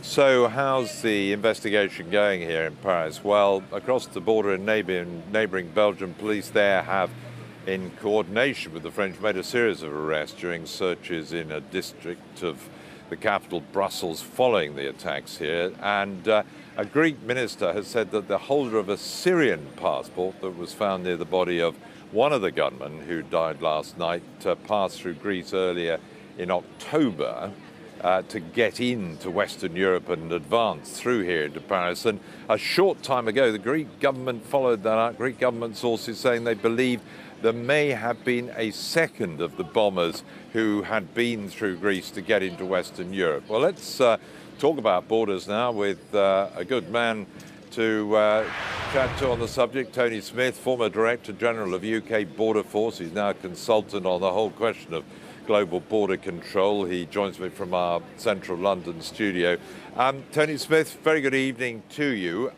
So how's the investigation going here in Paris? Well, across the border in neighbouring Belgium, police there have, in coordination with the French, made a series of arrests during searches in a district of the capital, Brussels, following the attacks here. And a Greek minister has said that the holder of a Syrian passport that was found near the body of one of the gunmen who died last night passed through Greece earlier in October to get into Western Europe and advance through here into Paris. And a short time ago, the Greek government followed that up. Greek government sources saying they believe there may have been a second of the bombers who had been through Greece to get into Western Europe. Well, let's talk about borders now with a good man to chat to on the subject, Tony Smith, former Director General of UK Border Force. He's now a consultant on the whole question of global border control. He joins me from our central London studio. Tony Smith, very good evening to you.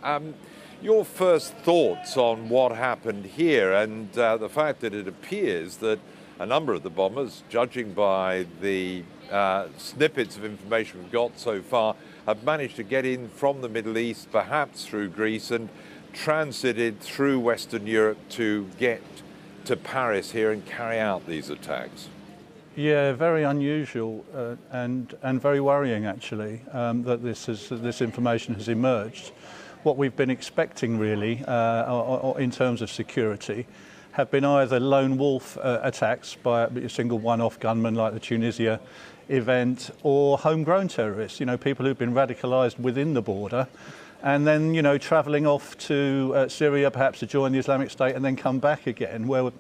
Your first thoughts on what happened here and the fact that it appears that a number of the bombers, judging by the snippets of information we've got so far, have managed to get in from the Middle East, perhaps through Greece, and transited through Western Europe to get to Paris here and carry out these attacks. Yeah, very unusual and very worrying, actually, that this information has emerged. What we've been expecting, really, in terms of security, have been either lone wolf attacks by a single one-off gunman like the Tunisia event, or homegrown terrorists, people who've been radicalised within the border and then, travelling off to Syria, perhaps to join the Islamic State and then come back again, where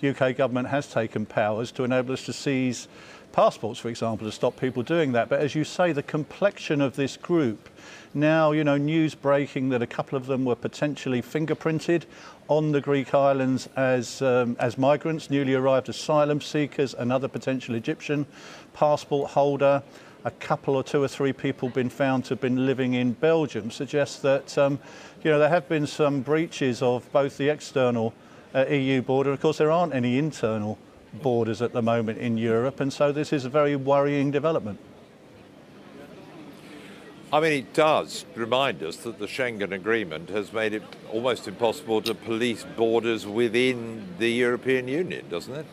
UK government has taken powers to enable us to seize passports, for example, to stop people doing that. But as you say, the complexion of this group, now, news breaking that a couple of them were potentially fingerprinted on the Greek islands as migrants, newly arrived asylum seekers, another potential Egyptian passport holder. A couple or two or three people been found to have been living in Belgium, suggests that there have been some breaches of both the external EU border. Of course, there aren't any internal borders at the moment in Europe, and so this is a very worrying development. I mean, it does remind us that the Schengen Agreement has made it almost impossible to police borders within the European Union, doesn't it?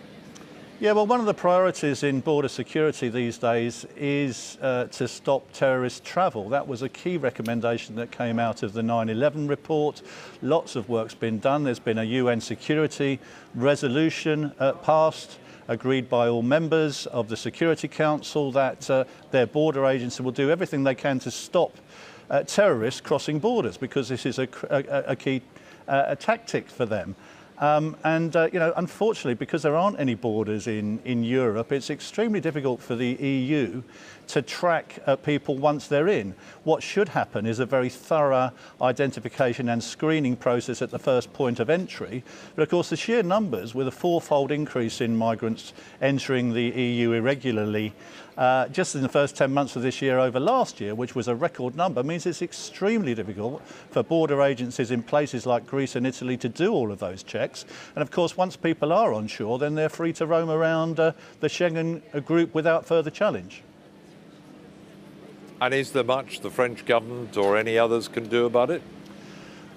Yeah, well, one of the priorities in border security these days is to stop terrorist travel. That was a key recommendation that came out of the 9/11 report. Lots of work's been done. There's been a UN security resolution passed, agreed by all members of the Security Council, that their border agency will do everything they can to stop terrorists crossing borders, because this is a key tactic for them. Unfortunately, because there aren't any borders in Europe, it's extremely difficult for the EU to track people once they're in. What should happen is a very thorough identification and screening process at the first point of entry. But of course, the sheer numbers, with a fourfold increase in migrants entering the EU irregularly, just in the first 10 months of this year over last year, which was a record number, means it's extremely difficult for border agencies in places like Greece and Italy to do all of those checks. And of course, once people are on shore, then they're free to roam around the Schengen group without further challenge. And is there much the French government or any others can do about it?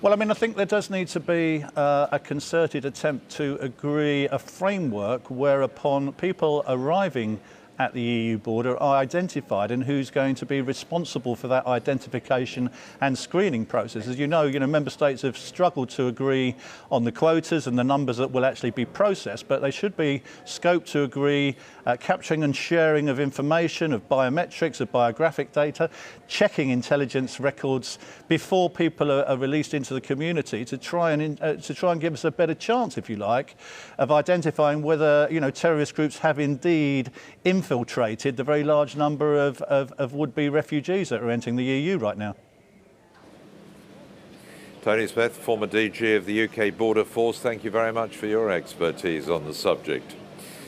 Well, I think there does need to be a concerted attempt to agree a framework whereupon people arriving at the EU border are identified, and who's going to be responsible for that identification and screening process. As you know, member states have struggled to agree on the quotas and the numbers that will actually be processed, but they should be scoped to agree capturing and sharing of information, of biometrics, of biographic data, checking intelligence records before people are released into the community, to try and give us a better chance, if you like, of identifying whether terrorist groups have indeed infiltrated the very large number of would-be refugees that are entering the EU right now. Tony Smith, former DG of the UK Border Force, thank you very much for your expertise on the subject.